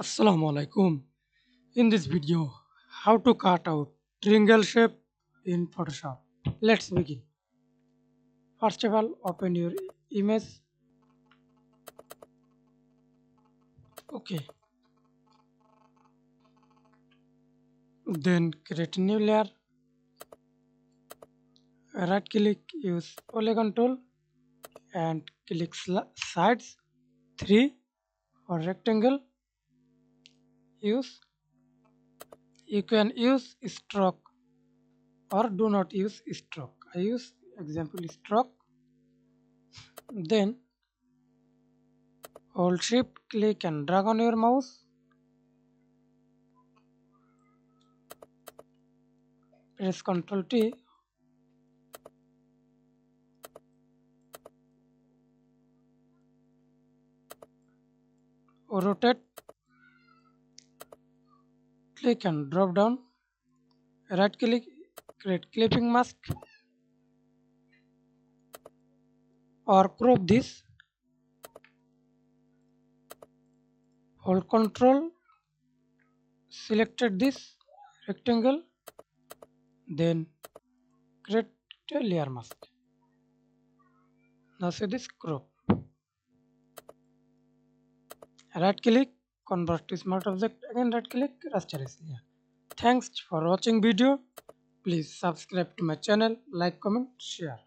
Assalamu alaikum. In this video, how to cut out triangle shape in Photoshop. Let's begin. First of all, open your image. Okay. Then create a new layer. Right click, use polygon tool and click sides 3 for rectangle. Use You can use stroke or do not use stroke. I use example stroke. Then hold shift, click and drag on your mouse. Press Ctrl T. Rotate, click and drop down. Right click, create clipping mask or crop this. Hold Ctrl, selected this rectangle, then create a layer mask. Now see this crop. Right click, convert to smart object, again right click, rasterize layer. Thanks for watching video. Please subscribe to my channel, like, comment, share.